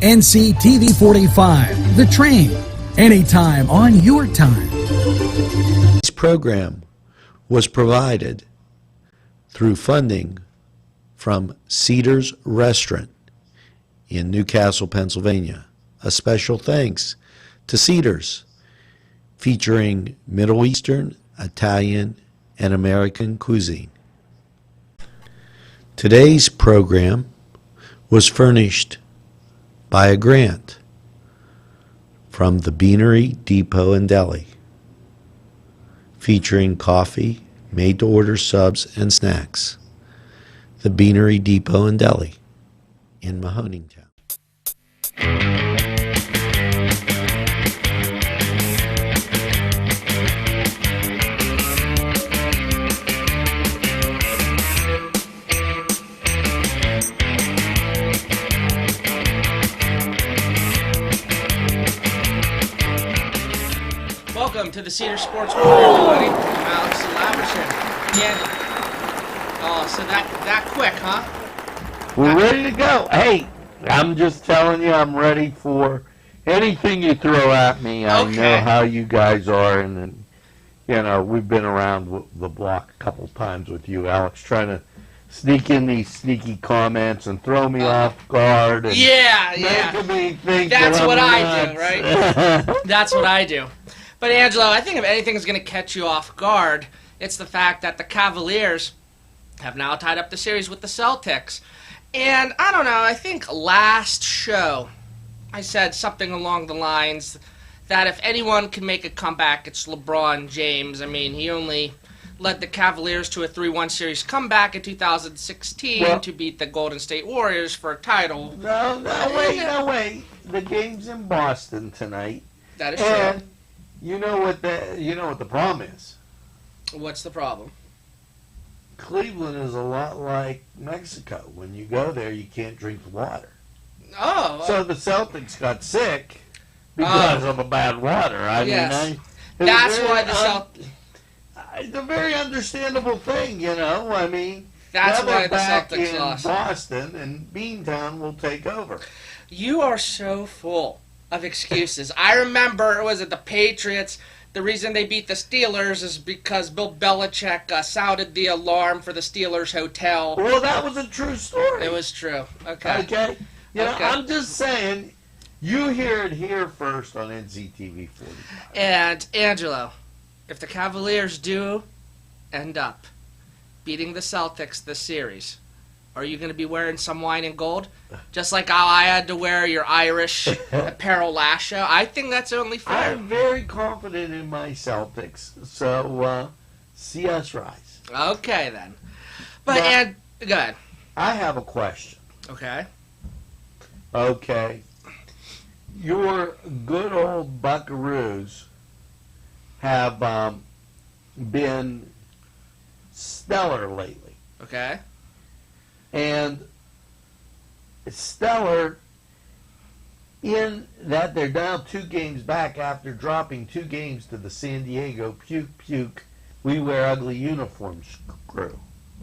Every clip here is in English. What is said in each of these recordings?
NCTV45, The Train, anytime on your time. This program was provided through funding from Cedars Restaurant in Newcastle, Pennsylvania. A special thanks to Cedars, featuring Middle Eastern, Italian, and American cuisine. Today's program was furnished by a grant from the Beanery Depot and Deli, featuring coffee, made-to-order subs, and snacks. The Beanery Depot and Deli in Mahoningtown. Welcome to the Cedars Sports Report, everybody. I'm Alex Lavishin. Yeah. Oh, so that quick, huh? We're ready to go. Hey, I'm just telling you, I'm ready for anything you throw at me. I know how you guys are, and you know, we've been around the block a couple times with you, Alex, trying to sneak in these sneaky comments and throw me off guard. And making me think that's what I nuts. do, right? That's what I do. But Angelo, I think if anything is going to catch you off guard, it's the fact that the Cavaliers have now tied up the series with the Celtics. And I don't know, I think last show I said something along the lines that if anyone can make a comeback, it's LeBron James. I mean, he only led the Cavaliers to a 3-1 series comeback in 2016 to beat the Golden State Warriors for a title. No, wait. The game's in Boston tonight. That is true. You know what the problem is? What's the problem? Cleveland is a lot like Mexico. When you go there, you can't drink the water. Oh. So the Celtics got sick because of the bad water. I mean, that's why the Celtics. It's a very understandable thing, you know. I mean, that's why the back Celtics in lost. Boston, and Beantown will take over. You are so full of excuses. I remember, was it the Patriots? The reason they beat the Steelers is because Bill Belichick sounded the alarm for the Steelers hotel. Well, that was a true story. It was true. Okay. Okay. You know, I'm just saying, you hear it here first on NCTV45. And, Angelo, if the Cavaliers do end up beating the Celtics this series, are you going to be wearing some wine and gold? Just like how I had to wear your Irish apparel last show? I think that's only fair. I'm very confident in my Celtics, so see us rise. Okay, then. But go ahead. I have a question. Okay. Okay. Your good old Buckaroos have been stellar lately. Okay. And stellar in that they're down 2 games back after dropping 2 games to the San Diego puke, we wear ugly uniforms crew.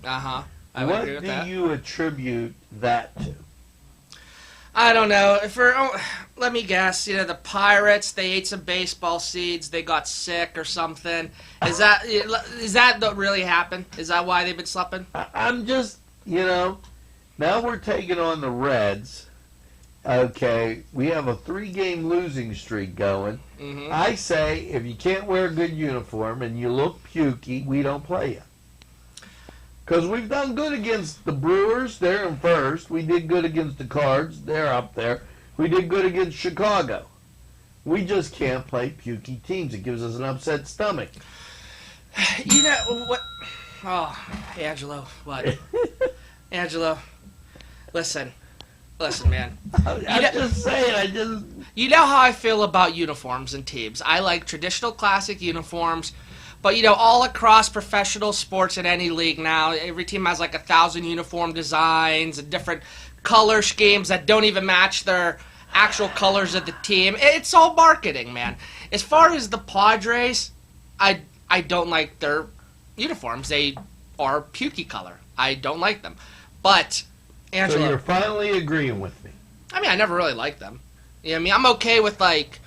Uh-huh. I would agree with that. What do you attribute that to? I don't know. Let me guess. You know, the Pirates, they ate some baseball seeds, they got sick or something. Is that what really happened? Is that why they've been sleeping? I'm just... You know, now we're taking on the Reds. Okay, we have a 3-game losing streak going. Mm-hmm. I say, if you can't wear a good uniform and you look pukey, we don't play you. Because we've done good against the Brewers, they're in first. We did good against the Cards, they're up there. We did good against Chicago. We just can't play pukey teams. It gives us an upset stomach. You know, what... Oh, Angelo, what? Angelo, listen, man. I'm just saying, You know how I feel about uniforms and teams. I like traditional classic uniforms, but you know, all across professional sports in any league now, every team has like 1,000 uniform designs and different color schemes that don't even match their actual colors of the team. It's all marketing, man. As far as the Padres, I don't like their uniforms. They are pukey color. I don't like them. But, Angelo... So you're finally agreeing with me. I mean, I never really liked them. You know what I mean? I'm okay with, like,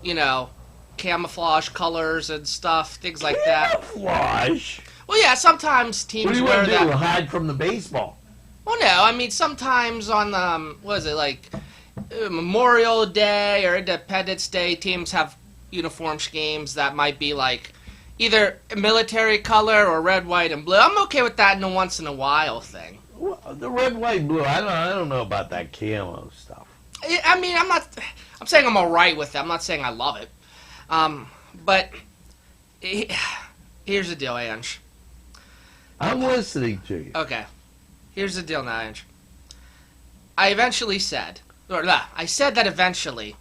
you know, camouflage colors and stuff, things like that. Camouflage? Well, yeah, sometimes teams What do you wear want to do, that. hide from the baseball? Well, no, I mean, sometimes on, what is it, like, Memorial Day or Independence Day, teams have uniform schemes that might be, like, either military color or red, white, and blue. I'm okay with that in a once-in-a-while thing. Well, the red, white, blue, I don't know about that camo stuff. I mean, I'm saying I'm alright with it. I'm not saying I love it. But here's the deal, Ange. I'm listening to you. Okay. Here's the deal now, Ange. I said that eventually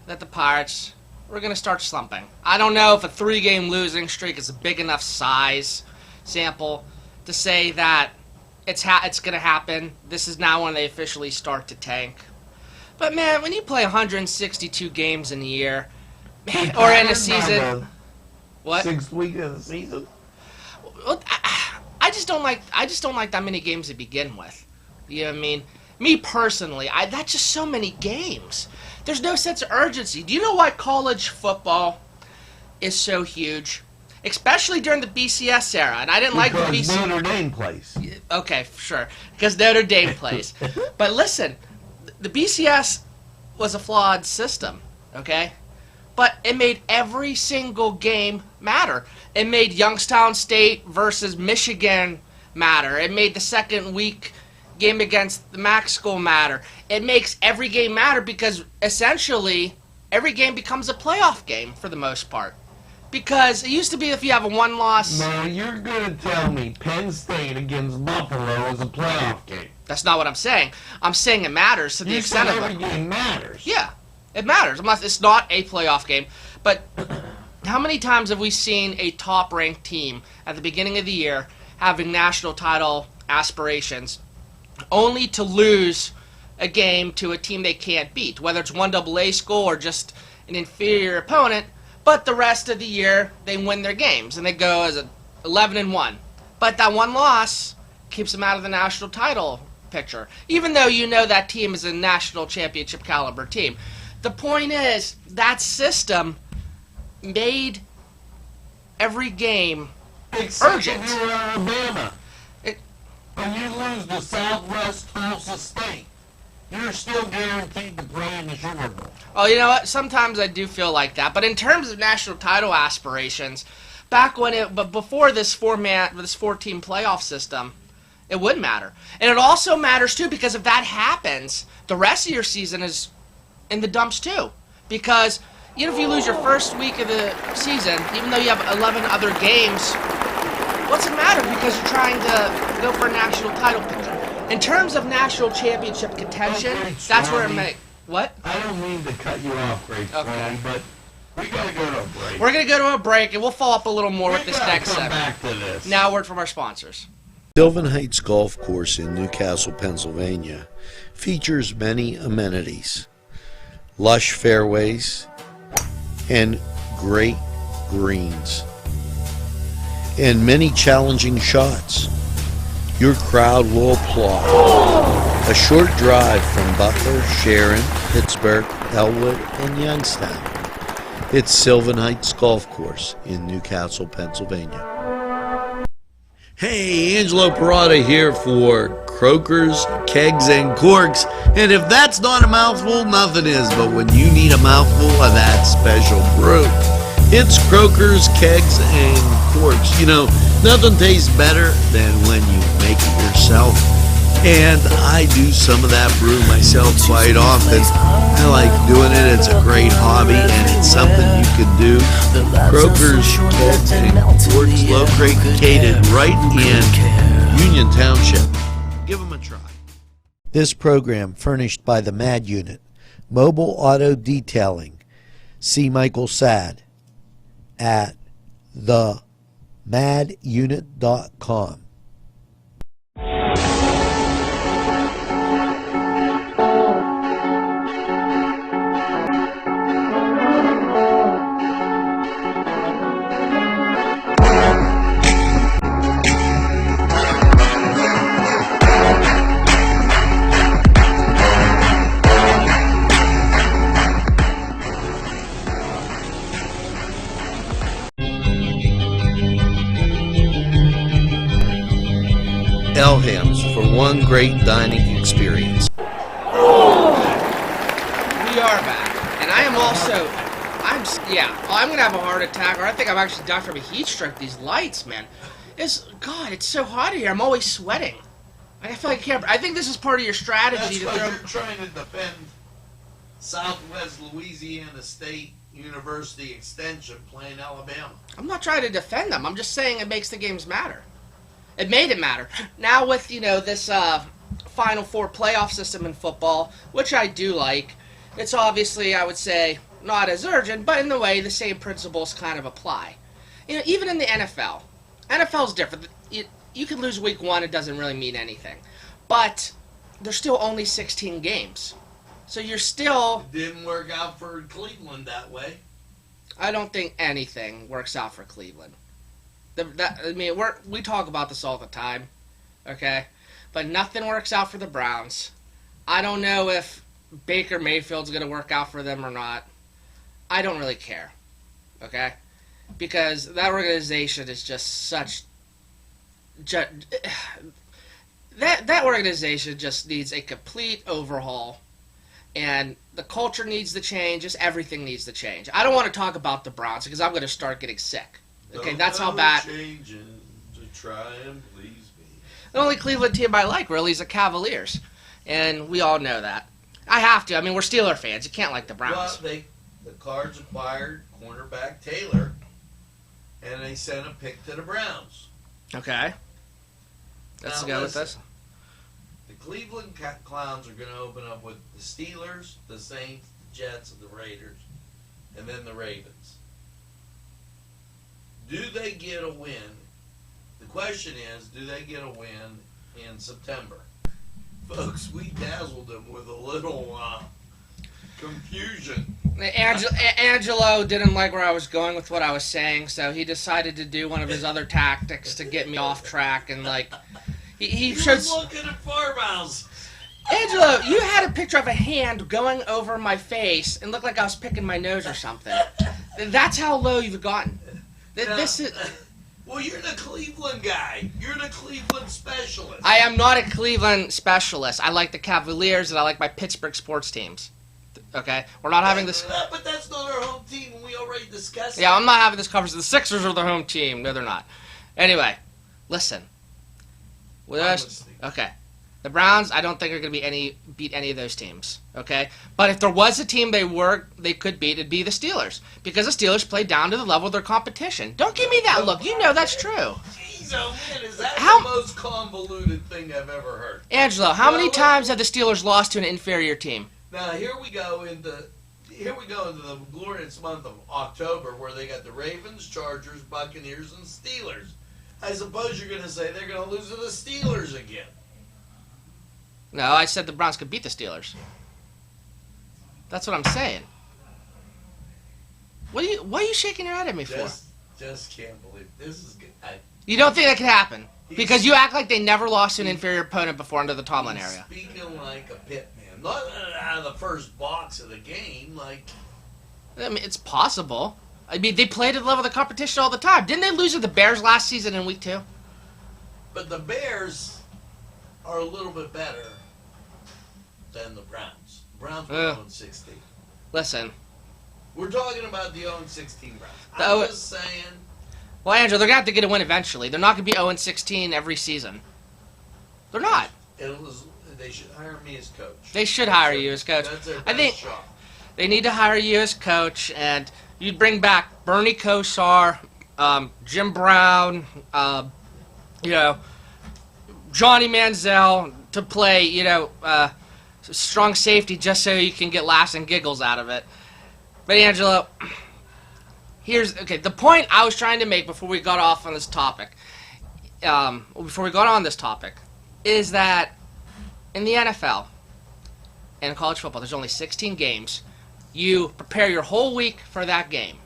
that the Pirates were going to start slumping. I don't know if a 3-game losing streak is a big enough size sample to say that it's going to happen. This is now when they officially start to tank. But, man, when you play 162 games in a year, or in a season... What? 6th week of the season? Well, I just don't like that many games to begin with. You know what I mean? Me personally, that's just so many games. There's no sense of urgency. Do you know why college football is so huge? Especially during the BCS era. And I didn't like the BCS. Because Notre Dame plays. Okay, sure. Because Notre Dame plays. But listen, the BCS was a flawed system, okay? But it made every single game matter. It made Youngstown State versus Michigan matter. It made the second week game against the MAC school matter. It makes every game matter because essentially every game becomes a playoff game for the most part. Because it used to be if you have a one-loss... Now, you're going to tell me Penn State against Buffalo is a playoff game. That's not what I'm saying. I'm saying it matters to the extent of it. Every game matters. Yeah, it matters. It's not a playoff game. But how many times have we seen a top-ranked team at the beginning of the year having national title aspirations only to lose a game to a team they can't beat, whether it's one AA school or just an inferior opponent, but the rest of the year they win their games and they go as 11-1. But that one loss keeps them out of the national title picture, even though you know that team is a national championship caliber team. The point is, that system made every game urgent. If you're Alabama and you lose to Southwest Tulsa State, you're still guaranteed to play in the Sugar Bowl. Oh, you know what? Sometimes I do feel like that. But in terms of national title aspirations, but before this format, this 4-team playoff system, it would matter. And it also matters, too, because if that happens, the rest of your season is in the dumps, too. Because even if you lose your first week of the season, even though you have 11 other games, what's it matter? Because you're trying to go for a national title picture. In terms of national championship contention, that's where it makes... What? I don't mean to cut you off, Great Swanee, but we got to go to a break. We're going to go to a break, and we'll follow up a little more with this next segment. Back to this. Now, a word from our sponsors. Sylvan Heights Golf Course in Newcastle, Pennsylvania features many amenities, lush fairways, and great greens, and many challenging shots. Your crowd will applaud. A short drive from Butler, Sharon, Pittsburgh, Elwood, and Youngstown. It's Sylvan Heights Golf Course in Newcastle, Pennsylvania. Hey, Angelo Parada here for Croakers, Kegs, and Corks. And if that's not a mouthful, nothing is. But when you need a mouthful of that special brew, it's Croakers, Kegs, and Corks. You know, nothing tastes better than when you make it yourself. And I do some of that brew myself quite often. I like doing it. It's a great hobby, and it's something you can do. Croakers, Kegs, and Corks, located right in Union Township. Give them a try. This program furnished by the MAD Unit, Mobile Auto Detailing. See Michael Sad at themadunit.com. all hands for one great dining experience. We are back, and I am also, I'm gonna have a heart attack, or I think I'm actually dying from a heat stroke. These lights, man, God, it's so hot here. I'm always sweating. I feel like I can't. I think this is part of your strategy That's to throw. you're trying to defend Southwest Louisiana State University Extension playing Alabama. I'm not trying to defend them. I'm just saying it makes the games matter. It made it matter. Now with this Final Four playoff system in football, which I do like, it's obviously, I would say, not as urgent, but in the way the same principles kind of apply. Even in the NFL. NFL's different. You can lose week 1, it doesn't really mean anything. But there's still only 16 games. So you're still... It didn't work out for Cleveland that way. I don't think anything works out for Cleveland. We talk about this all the time, okay? But nothing works out for the Browns. I don't know if Baker Mayfield's going to work out for them or not. I don't really care, okay? Because that organization is just such... That organization just needs a complete overhaul. And the culture needs to change. Just everything needs to change. I don't want to talk about the Browns because I'm going to start getting sick. Okay, that's how bad. Changing to try and please me. The only Cleveland team I like really is the Cavaliers, and we all know that. I have to. I mean, we're Steeler fans. You can't like the Browns. Well, the Cards acquired cornerback Taylor, and they sent a pick to the Browns. Okay. Let's go with this. The Cleveland Clowns are going to open up with the Steelers, the Saints, the Jets, and the Raiders, and then the Ravens. Do they get a win? The question is, do they get a win in September? Folks, we dazzled them with a little confusion. Angelo didn't like where I was going with what I was saying, so he decided to do one of his other tactics to get me off track, and he showed. Was looking at farmhouse. Angelo, you had a picture of a hand going over my face and looked like I was picking my nose or something. That's how low you've gotten. This is. Well, you're the Cleveland guy. You're the Cleveland specialist. I am not a Cleveland specialist. I like the Cavaliers and I like my Pittsburgh sports teams. Okay? We're not having this... But that's not our home team, and we already discussed it. Yeah, I'm not having this conversation. The Sixers are the home team. No, they're not. Anyway, listen. Okay. The Browns, I don't think are going to beat any of those teams. Okay? But if there was a team they could beat, it'd be the Steelers. Because the Steelers play down to the level of their competition. Don't give me that look. You know that's true. Jeez, oh man, is that the most convoluted thing I've ever heard? Angelo, how many times have the Steelers lost to an inferior team? Now, here we go into the glorious month of October where they got the Ravens, Chargers, Buccaneers, and Steelers. I suppose you're going to say they're going to lose to the Steelers again. No, I said the Browns could beat the Steelers. That's what I'm saying. What are you shaking your head at me for? Just can't believe this is good. You don't think that could happen? Because you act like they never lost to an inferior opponent before under the Tomlin era. Speaking like a pit man. Not out of the first box of the game, I mean, it's possible. I mean, they played at the level of the competition all the time. Didn't they lose to the Bears last season in week 2? But the Bears are a little bit better than the Browns. The Browns were 0-16. Listen. We're talking about the 0-16 Browns. I'm just saying. Well, Andrew, they're going to have to get a win eventually. They're not going to be 0-16 every season. They're not. They should hire me as coach. They should hire you as coach. That's their I think shot. They need to hire you as coach, and you'd bring back Bernie Kosar, Jim Brown, Johnny Manziel to play, strong safety just so you can get laughs and giggles out of it. But Angelo, the point I was trying to make before we got off on this topic, is that in the NFL and in college football, there's only 16 games. You prepare your whole week for that game.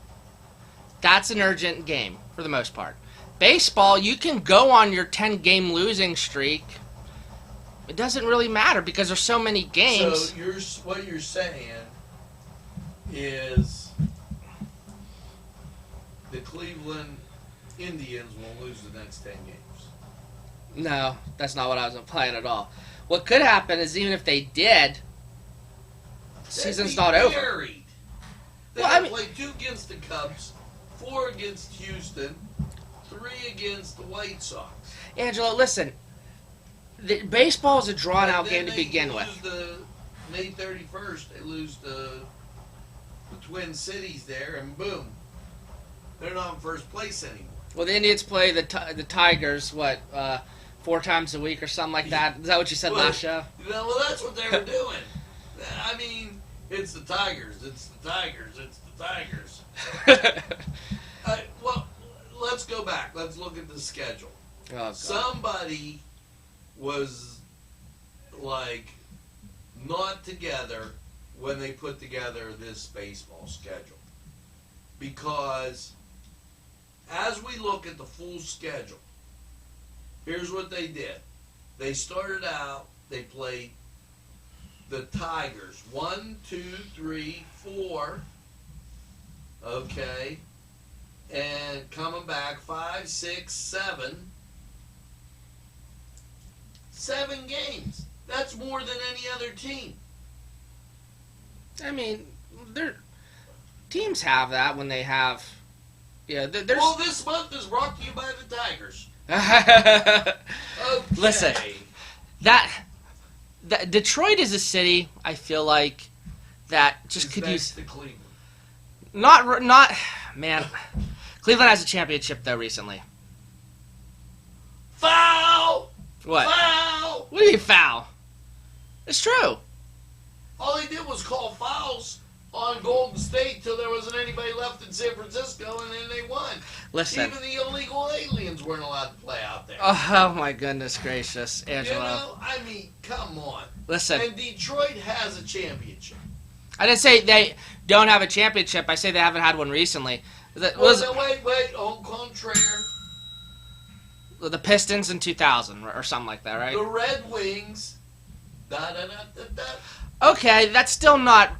That's an urgent game for the most part. Baseball, you can go on your 10-game losing streak. It doesn't really matter because there's so many games. So what you're saying is the Cleveland Indians will lose the next 10 games. No, that's not what I was implying at all. What could happen is even if they did, season's not over. Buried. They Well, I mean, play 2 against the Cubs, 4 against Houston, 3 against the White Sox. Angelo, listen. Baseball is a drawn-out And then game to begin with. May 31st, they lose the Twin Cities there, and boom, they're not in first place anymore. Well, the Indians play the Tigers, 4 times a week or something like that? Is that what you said last show? Well, that's what they were doing. I mean, it's the Tigers, it's the Tigers, it's the Tigers. Well, let's go back. Let's look at the schedule. Oh, God. Somebody was, like, not together when they put together this baseball schedule. Because as we look at the full schedule, here's what they did. They started out, they played the Tigers. 1, 2, 3, 4. Okay. And coming back 5, 6, 7. 7 games. That's more than any other team. I mean, teams have that when they have. Yeah, there's. Well, this month is brought to you by the Tigers. Okay. Listen, that Detroit is a city. I feel like that just could use. To Cleveland. Not man. Cleveland has a championship though recently. Foul! What? Foul! What do you mean foul? It's true. All they did was call fouls on Golden State till there wasn't anybody left in San Francisco, and then they won. Listen. Even the illegal aliens weren't allowed to play out there. Oh my goodness gracious, Angelo. You know, I mean, come on. Listen. And Detroit has a championship. I didn't say they don't have a championship. I say they haven't had one recently. Wait, au contraire. The Pistons in 2000 or something like that, right? The Red Wings. Da-da-da-da-da. Okay, that's still not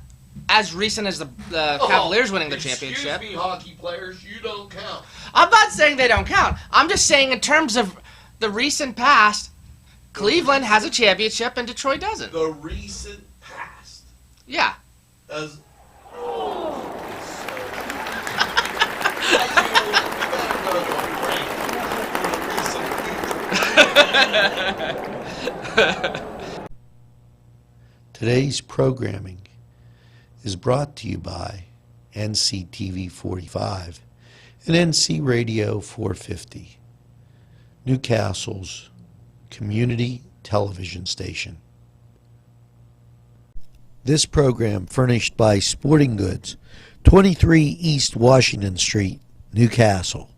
as recent as the Cavaliers winning the championship. Excuse me, hockey players, you don't count. I'm not saying they don't count. I'm just saying in terms of the recent past, Cleveland has a championship and Detroit doesn't. The recent past. Yeah. As Today's programming is brought to you by NCTV45 and NC Radio 450, Newcastle's community television station. This program furnished by Sporting Goods, 23 East Washington Street, Newcastle.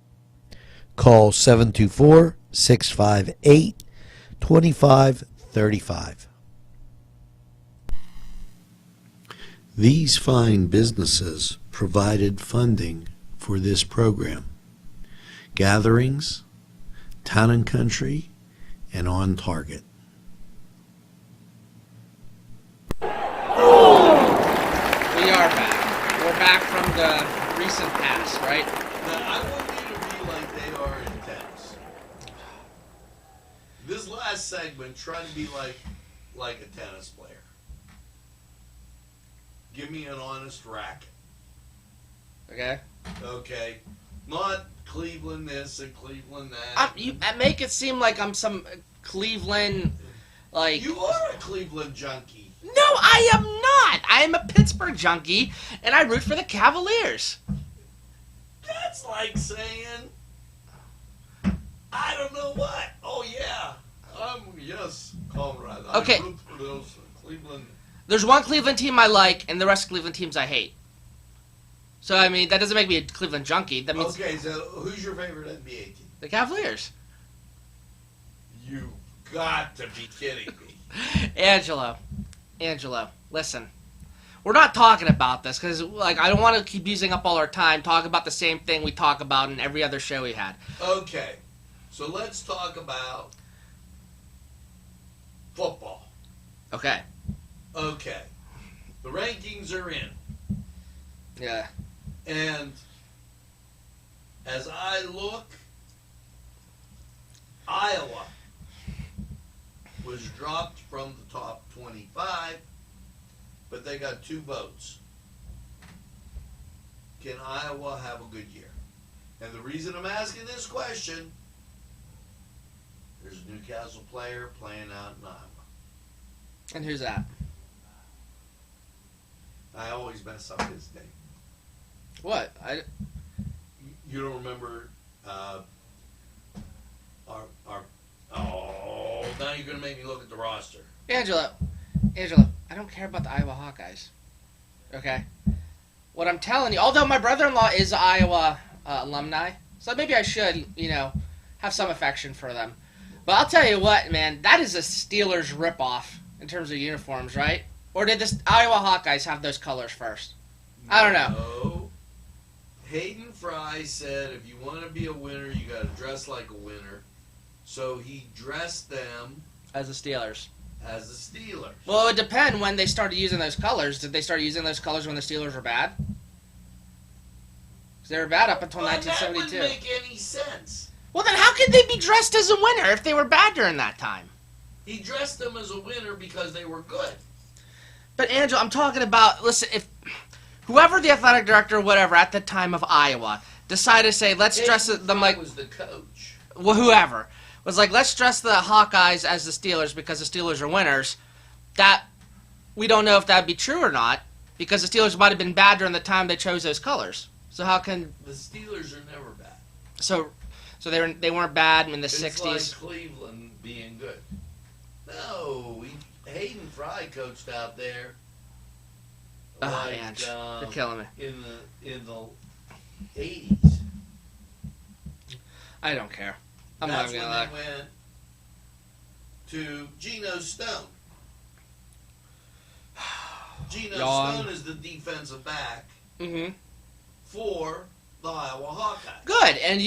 Call 724-658-2535. These fine businesses provided funding for this program. Gatherings, Town and Country, and On Target. We are back. We're back from the recent past, right? Now, I want you to be like they are in tennis. This last segment, try to be like a tennis player. Give me an honest racket. Okay. Okay. Not Cleveland this and Cleveland that. You make it seem like I'm some Cleveland, like... You are a Cleveland junkie. No, I am not. I am a Pittsburgh junkie, and I root for the Cavaliers. That's like saying, I don't know what. Oh, yeah. Yes, comrade. Okay. I root for those Cleveland... There's one Cleveland team I like, and the rest of Cleveland teams I hate. So, I mean, that doesn't make me a Cleveland junkie. That means Okay, so who's your favorite NBA team? the Cavaliers. You got to be kidding me. Angelo, listen. We're not talking about this, because, like, I don't want to keep using up all our time talking about the same thing we talk about in every other show we had. Okay, so let's talk about football. Okay. Okay, the rankings are in. Yeah. And as I look, Iowa was dropped from the top 25, but they got 2 votes. Can Iowa have a good year? And the reason I'm asking this question, there's a Newcastle player playing out in Iowa. And who's that? I always mess up his name. What? You don't remember now you're going to make me look at the roster. Angela, I don't care about the Iowa Hawkeyes. Okay? What I'm telling you, although my brother-in-law is an Iowa alumni, so maybe I should, have some affection for them. But I'll tell you what, man, that is a Steelers ripoff in terms of uniforms, right? Or did the Iowa Hawkeyes have those colors first? I don't know. No. Hayden Fry said if you want to be a winner, you got to dress like a winner. So he dressed them As the Steelers. as the Steelers. Well, it would depend when they started using those colors. Did they start using those colors when the Steelers were bad? Because they were bad up until 1972. That wouldn't make any sense. Well, then how could they be dressed as a winner if they were bad during that time? He dressed them as a winner because they were good. But, Angela, I'm talking about, listen, if whoever the athletic director or whatever at the time of Iowa decided to say, let's dress them like, was the coach. well, whoever, was like, let's dress the Hawkeyes as the Steelers because the Steelers are winners, that, we don't know if that would be true or not, because the Steelers might have been bad during the time they chose those colors. So how can... The Steelers are never bad. So they weren't bad in the 60s? It's like Cleveland being good. No, Hayden Fry coached out there. Oh, man, you're killing me. In the 80s. I don't care. I'm That's not when going to lie. they went to Geno Stone. Geno Yawn. Stone is the defensive back Mm-hmm. for the Iowa Hawkeyes. Good, and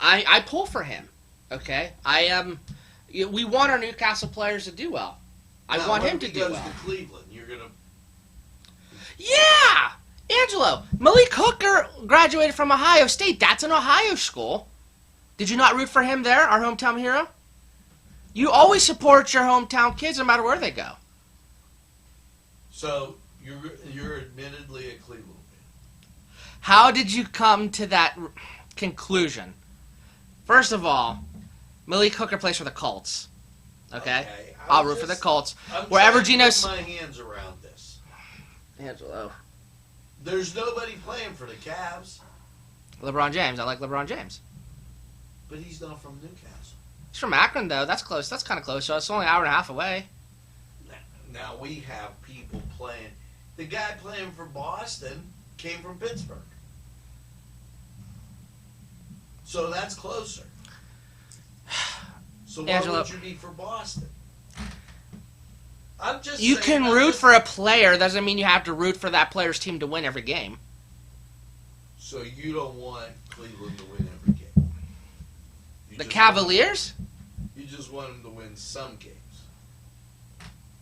I pull for him. Okay, we want our Newcastle players to do well. I want him to do well. When he goes to Cleveland, you're gonna. Yeah, Angelo, Malik Hooker graduated from Ohio State. That's an Ohio school. Did you not root for him there, our hometown hero? You always support your hometown kids no matter where they go. So you're admittedly a Cleveland fan. How did you come to that conclusion? First of all, Malik Hooker plays for the Colts. Okay? I'll root for the Colts. Wherever Geno's... my hands around this. Angelo. There's nobody playing for the Cavs. LeBron James. I like LeBron James. But he's not from Newcastle. He's from Akron, though. That's close. That's kind of close. So it's only an hour and a half away. Now we have people playing. The guy playing for Boston came from Pittsburgh. So that's closer. So why Angelo, would you be for Boston? I'm just you saying, can root for a player. Doesn't mean you have to root for that player's team to win every game. So you don't want Cleveland to win every game. The Cavaliers? You just want them to win some games.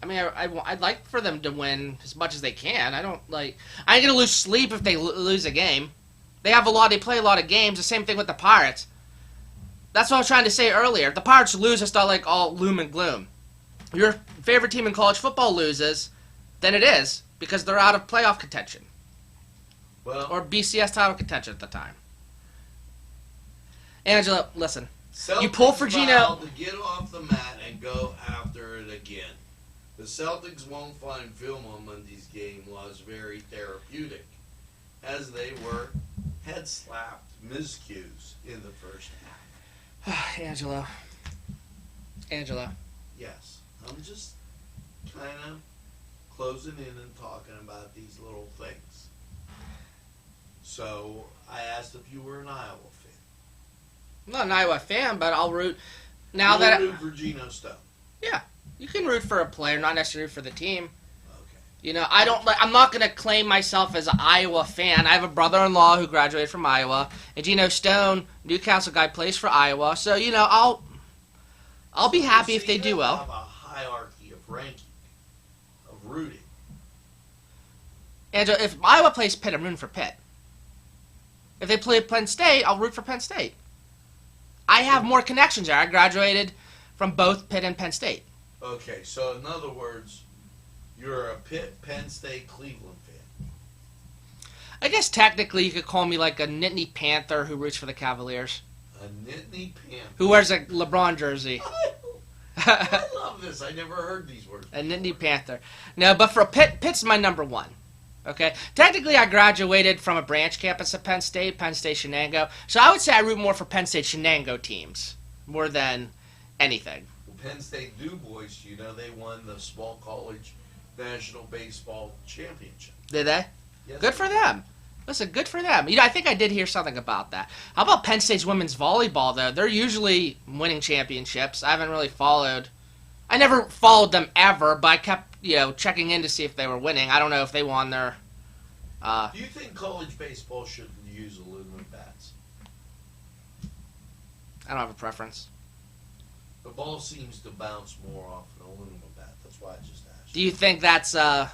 I mean, I'd like for them to win as much as they can. I ain't gonna lose sleep if they lose a game. They play a lot of games. The same thing with the Pirates. That's what I was trying to say earlier. If the Pirates lose, it's not like all gloom and gloom. Your favorite team in college football loses, then it is, because they're out of playoff contention. Well, Or BCS title contention at the time. Angela, listen. Celtics You pull for Geno. vowed to get off the mat and go after it again. The Celtics won't find film on Monday's game was very therapeutic, as they were head-slapped miscues in the first half. Angela. Yes, I'm just kind of closing in and talking about these little things. So I asked if you were an Iowa fan. I'm not an Iowa fan, but I'll root. You'll root for Geno Stone. Yeah, you can root for a player, not necessarily root for the team. Okay. I'm not going to claim myself as an Iowa fan. I have a brother-in-law who graduated from Iowa, and Geno Stone, Newcastle guy, plays for Iowa. So I'll be happy if they do well. Have a hierarchy of ranking, of rooting. And if Iowa plays Pitt, I'm rooting for Pitt. If they play Penn State, I'll root for Penn State. I have more connections there. I graduated from both Pitt and Penn State. Okay, so in other words, you're a Penn State, Cleveland fan. I guess technically you could call me like a Nittany Panther who roots for the Cavaliers. A Nittany Panther. Who wears a LeBron jersey. I love this. I never heard these words before. A Nittany Panther. No, but for Pitt's my number one. Okay? Technically, I graduated from a branch campus at Penn State Shenango. So I would say I root more for Penn State Shenango teams more than anything. Well, Penn State Du Bois, you know, they won the small college national baseball championship. Did they? Yes. Good for them. Listen, good for them. You know, I think I did hear something about that. How about Penn State's women's volleyball, though? They're usually winning championships. I haven't really followed. I never followed them ever, but I kept, checking in to see if they were winning. I don't know if they won their... Do you think college baseball should use aluminum bats? I don't have a preference. The ball seems to bounce more off an aluminum bat. That's why I just asked. Do you think that's, I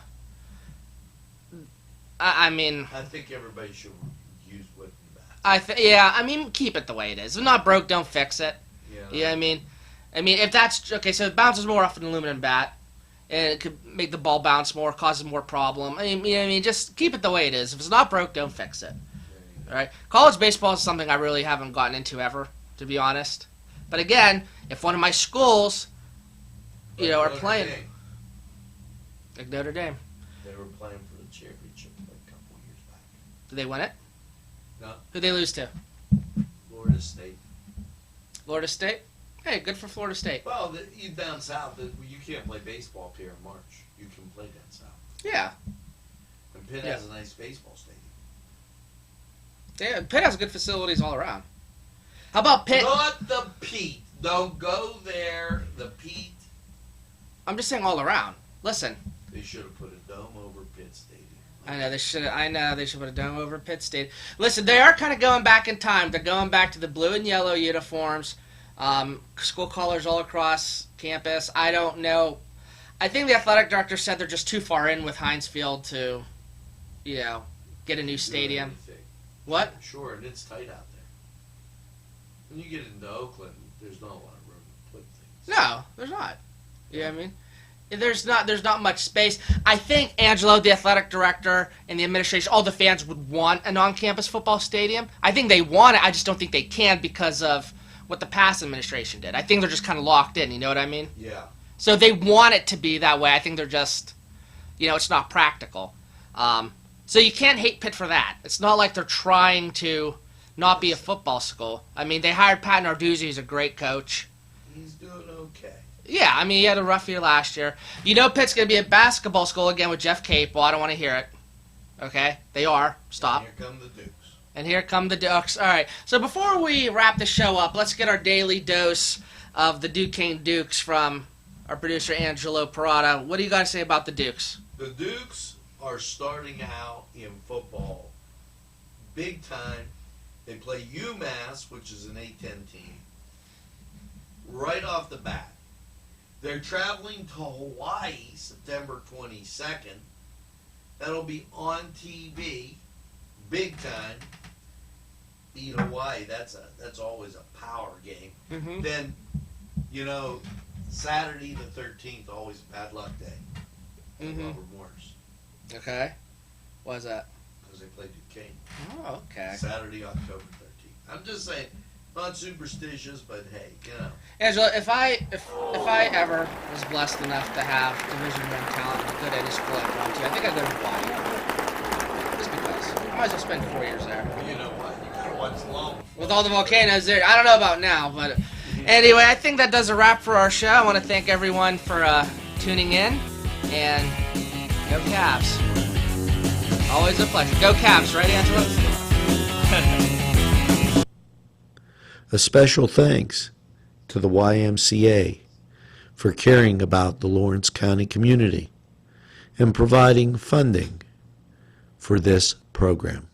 mean... I think everybody should use wooden bats. Keep it the way it is. If not broke, don't fix it. Yeah. You know what I mean? If that's... Okay, so it bounces more off an aluminum bat, and it could make the ball bounce more, causes more problem. Just keep it the way it is. If it's not broke, don't fix it. All right? College baseball is something I really haven't gotten into ever, to be honest. But again, if one of my schools, are playing... Like Notre Dame. They were playing for the championship like a couple years back. Did they win it? No. Who'd they lose to? Florida State. Florida State? Hey, good for Florida State. Well, you down south, you can't play baseball up here in March. You can play down south. Yeah. And Pitt has a nice baseball stadium. Yeah, Pitt has good facilities all around. How about Pitt? Not the Pete. Don't go there. The Pete. I'm just saying all around. Listen. They should have put a dome over Pitt Stadium. I know they should put a dome over Pitt State. Listen, they are kind of going back in time. They're going back to the blue and yellow uniforms, school colors all across campus. I don't know. I think the athletic director said they're just too far in with Heinz Field to, get a new stadium. What? Sure, and it's tight out there. When you get into Oakland, there's not a lot of room to put things. No, there's not. You know what I mean? There's not much space. I think Angelo, the athletic director, and the administration, all the fans would want an on-campus football stadium. I think they want it. I just don't think they can because of what the past administration did. I think they're just kind of locked in. You know what I mean? Yeah. So they want it to be that way. I think they're just, it's not practical. So you can't hate Pitt for that. It's not like they're trying to not be a football school. I mean, they hired Pat Narduzzi, who's a great coach. He's doing okay. Yeah, he had a rough year last year. Pitt's going to be a basketball school again with Jeff Capel. I don't want to hear it. Okay? They are. Stop. And here come the Dukes. And here come the Dukes. All right. So before we wrap the show up, let's get our daily dose of the Duquesne Dukes from our producer, Angelo Parada. What do you got to say about the Dukes? The Dukes are starting out in football big time. They play UMass, which is an A-10 team, right off the bat. They're traveling to Hawaii September 22nd. That'll be on TV, big time. Beat Hawaii. That's always a power game. Mm-hmm. Then, Saturday the 13th, always a bad luck day. Mm-hmm. Robert Morris. Okay. Why is that? Because they play Duquesne. Oh, okay. Saturday, October 13th. I'm just saying, not superstitious, but hey, Angela, if I ever was blessed enough to have Division I talent and good at any school I'd gone to, I think I'd go to Hawaii. Just because. I might as well spend 4 years there. You know what? You gotta watch Long. With all the volcanoes there. I don't know about now, but anyway, I think that does a wrap for our show. I want to thank everyone for tuning in, and go Cavs. Always a pleasure. Go Cavs, right, Angela? A special thanks to the YMCA for caring about the Lawrence County community and providing funding for this program.